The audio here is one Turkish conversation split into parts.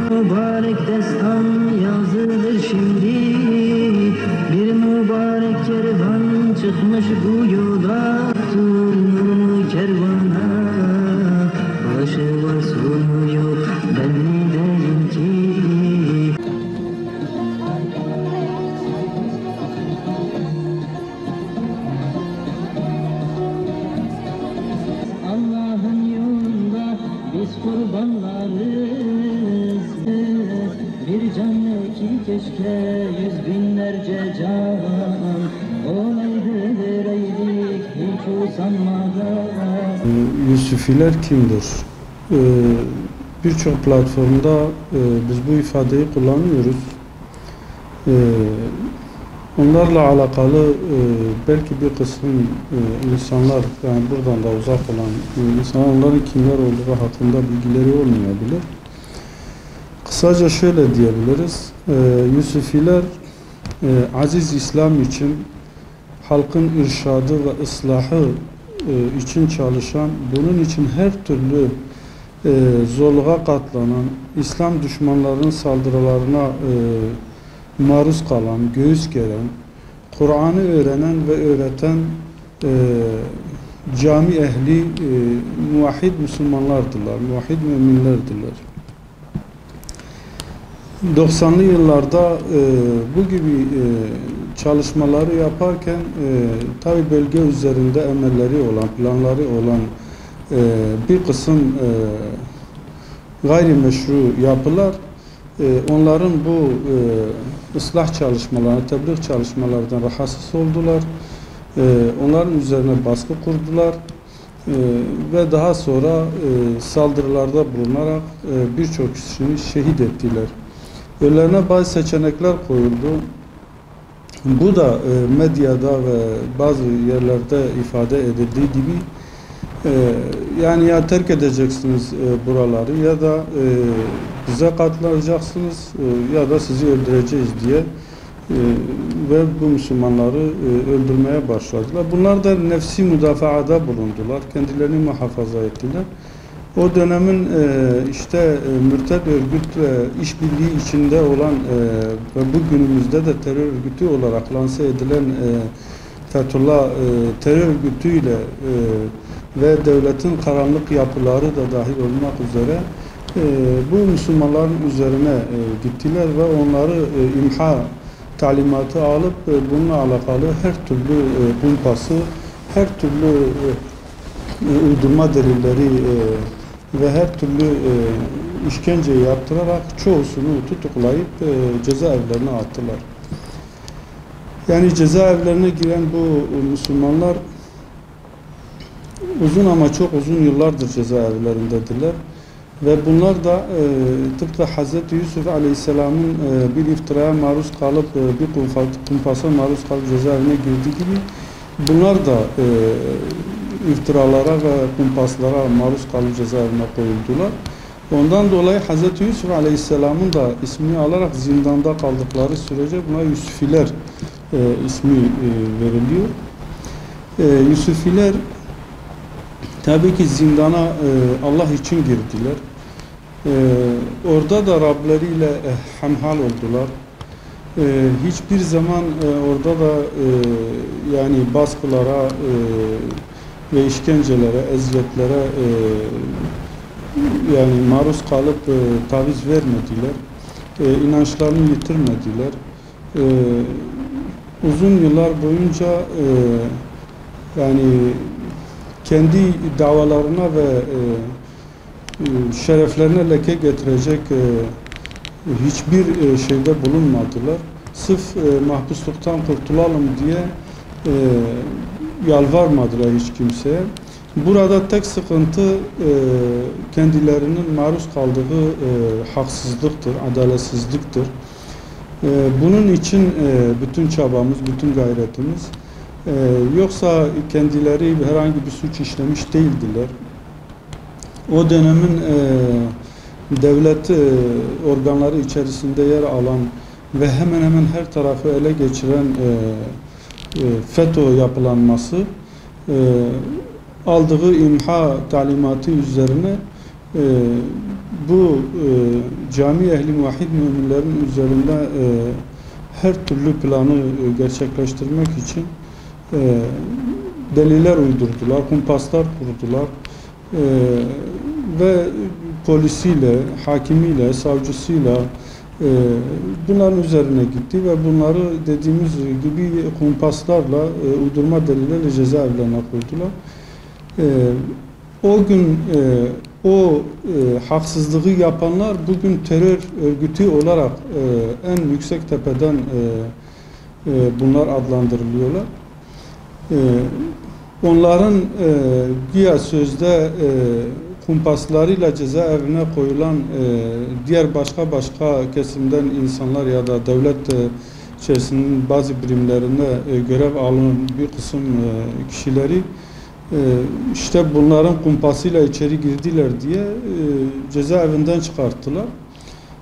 Mübarek destan yazılır şimdi, bir mübarek kervan çıkmış bu yola, Turnalı kervana, başı var sonu yok, ben mi derim ki? Allah'ın yolunda biz kurbanlarız. Bir can ki keşke 100 binlerce can, olaydı vereydik hiç usanmadan. Yusufiler kimdir? Birçok platformda biz bu ifadeyi kullanıyoruz. Onlarla alakalı belki bir kısım insanlar, yani buradan da uzak olan insanlar, onların kimler olduğu hakkında bilgileri olmayabilir. Kısaca şöyle diyebiliriz, Yusufiler aziz İslam için, halkın irşadı ve ıslahı için çalışan, bunun için her türlü zorluğa katlanan, İslam düşmanlarının saldırılarına maruz kalan, göğüs geren, Kur'an'ı öğrenen ve öğreten cami ehli muvahhid Müslümanlardırlar, muvahhid müminlerdirler. 90'lı yıllarda bu gibi çalışmaları yaparken tabi bölge üzerinde emelleri olan, planları olan bir kısım gayrimeşru yapılar onların bu ıslah çalışmalarına, tebliğ çalışmalarından rahatsız oldular. Onların üzerine baskı kurdular ve daha sonra saldırılarda bulunarak birçok kişiyi şehit ettiler. Önlerine bazı seçenekler koyuldu. Bu da medyada ve bazı yerlerde ifade edildiği gibi yani ya terk edeceksiniz buraları ya da bize katılacaksınız ya da sizi öldüreceğiz diye ve bu Müslümanları öldürmeye başladılar. Bunlar da nefsi müdafaada bulundular. Kendilerini muhafaza ettiler. O dönemin işte mürted örgütle işbirliği içinde olan ve bugünümüzde de terör örgütü olarak lanse edilen Fethullah terör örgütüyle ve devletin karanlık yapıları da dahil olmak üzere bu Müslümanların üzerine gittiler ve onları imha talimatı alıp bununla alakalı her türlü kumpası, her türlü uydurma delilleri ve her türlü işkenceyi yaptırarak çoğusunu tutuklayıp cezaevlerine attılar. Yani cezaevlerine giren bu Müslümanlar uzun ama çok uzun yıllardır cezaevlerindedirler. Ve bunlar da tıpkı Hz. Yusuf Aleyhisselam'ın bir iftiraya maruz kalıp, bir kumpasa maruz kalıp cezaevine girdiği gibi bunlar da iftiralara ve kumpaslara maruz kalıp cezaevine koyuldular. Ondan dolayı Hz. Yusuf Aleyhisselam'ın da ismini alarak zindanda kaldıkları sürece buna Yusufiler ismi veriliyor. Yusufiler tabii ki zindana Allah için girdiler. Orada da Rableriyle hemhal oldular. Hiçbir zaman orada da yani baskılara ve işkencelere, eziyetlere yani maruz kalıp taviz vermediler. İnançlarını yitirmediler. Uzun yıllar boyunca yani kendi davalarına ve şereflerine leke getirecek hiçbir şeyde bulunmadılar. Sırf mahpusluktan kurtulalım diye yalvarmadılar hiç kimseye. Burada tek sıkıntı kendilerinin maruz kaldığı haksızlıktır, adaletsizliktir. Bunun için bütün çabamız, bütün gayretimiz. Yoksa kendileri herhangi bir suç işlemiş değildiler. O dönemin devlet organları içerisinde yer alan ve hemen hemen her tarafı ele geçiren FETÖ yapılanması aldığı imha talimatı üzerine bu cami ehli muvahhid müminlerin üzerinde her türlü planı gerçekleştirmek için deliller uydurdular, kumpaslar kurdular ve polisiyle, hakimiyle, savcısıyla bunların üzerine gitti ve bunları dediğimiz gibi kumpaslarla, uydurma delillerle cezaevlerine koydular. O gün o haksızlığı yapanlar bugün terör örgütü olarak en yüksek tepeden bunlar adlandırılıyorlar. Onların güya sözde kumpaslarıyla cezaevine koyulan diğer başka kesimden insanlar ya da devlet içerisinin bazı birimlerinde görev alan bir kısım kişileri işte bunların kumpasıyla içeri girdiler diye cezaevinden çıkarttılar.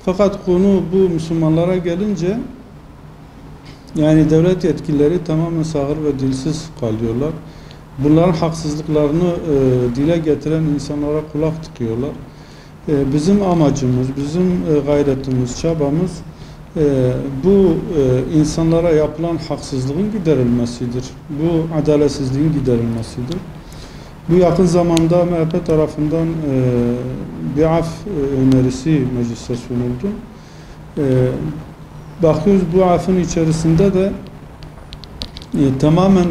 Fakat konu bu Müslümanlara gelince yani devlet yetkilileri tamamen sağır ve dilsiz kalıyorlar. Bunların haksızlıklarını dile getiren insanlara kulak tıkıyorlar. Bizim amacımız, bizim gayretimiz, çabamız bu insanlara yapılan haksızlığın giderilmesidir. Bu adaletsizliğin giderilmesidir. Bu yakın zamanda MHP tarafından bir af önerisi meclise sunuldu. Bakıyoruz bu afın içerisinde de tamamen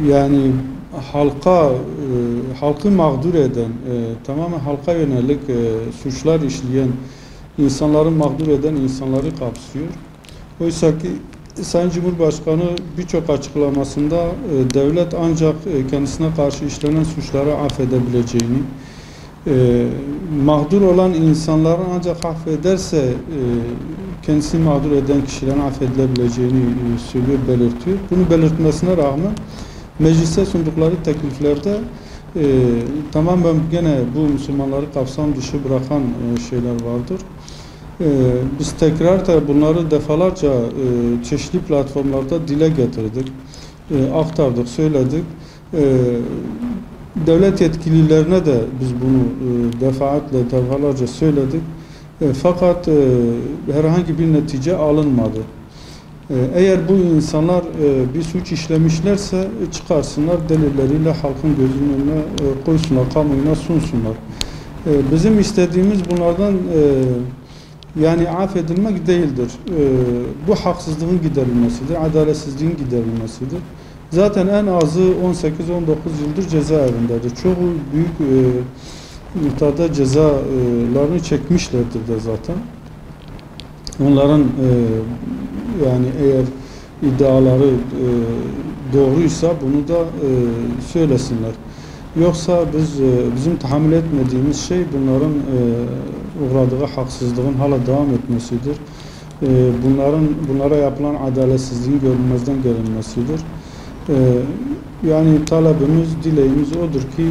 yani halkı mağdur eden, tamamen halka yönelik suçlar işleyen, insanları mağdur eden insanları kapsıyor. Oysa ki Sayın Cumhurbaşkanı birçok açıklamasında devlet ancak kendisine karşı işlenen suçları affedebileceğini, mağdur olan insanları ancak affederse kendisini mağdur eden kişilerin affedilebileceğini söylüyor, belirtiyor. Bunu belirtmesine rağmen meclise sundukları tekliflerde tamamen gene bu Müslümanları kapsam dışı bırakan şeyler vardır. Biz tekrar da bunları defalarca çeşitli platformlarda dile getirdik, aktardık, söyledik. Devlet yetkililerine de biz bunu defalarca söyledik. Fakat herhangi bir netice alınmadı. Eğer bu insanlar bir suç işlemişlerse çıkarsınlar, delilleriyle halkın gözünün önüne koysunlar, kamuoyuna sunsunlar. Bizim istediğimiz bunlardan yani affedilmek değildir. Bu haksızlığın giderilmesidir, adaletsizliğin giderilmesidir. Zaten en azı 18-19 yıldır cezaevindedir. Çoğu büyük miktarda cezalarını çekmişlerdir de zaten. Onların yani eğer iddiaları doğruysa bunu da söylesinler. Yoksa bizim tahammül etmediğimiz şey bunların uğradığı haksızlığın hala devam etmesidir. Bunlara yapılan adaletsizliğin görülmezden gelinmesidir. Yani talebimiz, dileğimiz odur ki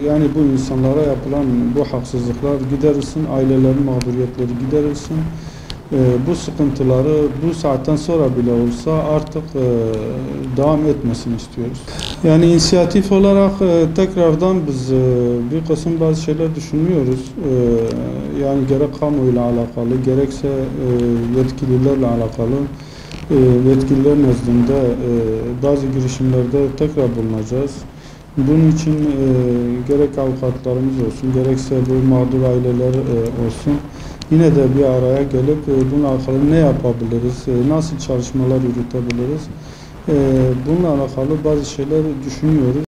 yani bu insanlara yapılan bu haksızlıklar giderilsin, ailelerin mağduriyetleri giderilsin. Bu sıkıntıları bu saatten sonra bile olsa artık devam etmesini istiyoruz. Yani inisiyatif olarak tekrardan biz bir kısım bazı şeyler düşünüyoruz. Yani gerek kamuyla alakalı, gerekse yetkililerle alakalı yetkililer nezdinde bazı girişimlerde tekrar bulunacağız. Bunun için gerek avukatlarımız olsun, gerekse bu mağdur aileler olsun, yine de bir araya gelip bununla alakalı ne yapabiliriz, nasıl çalışmalar yürütebiliriz, bununla alakalı bazı şeyler düşünüyoruz.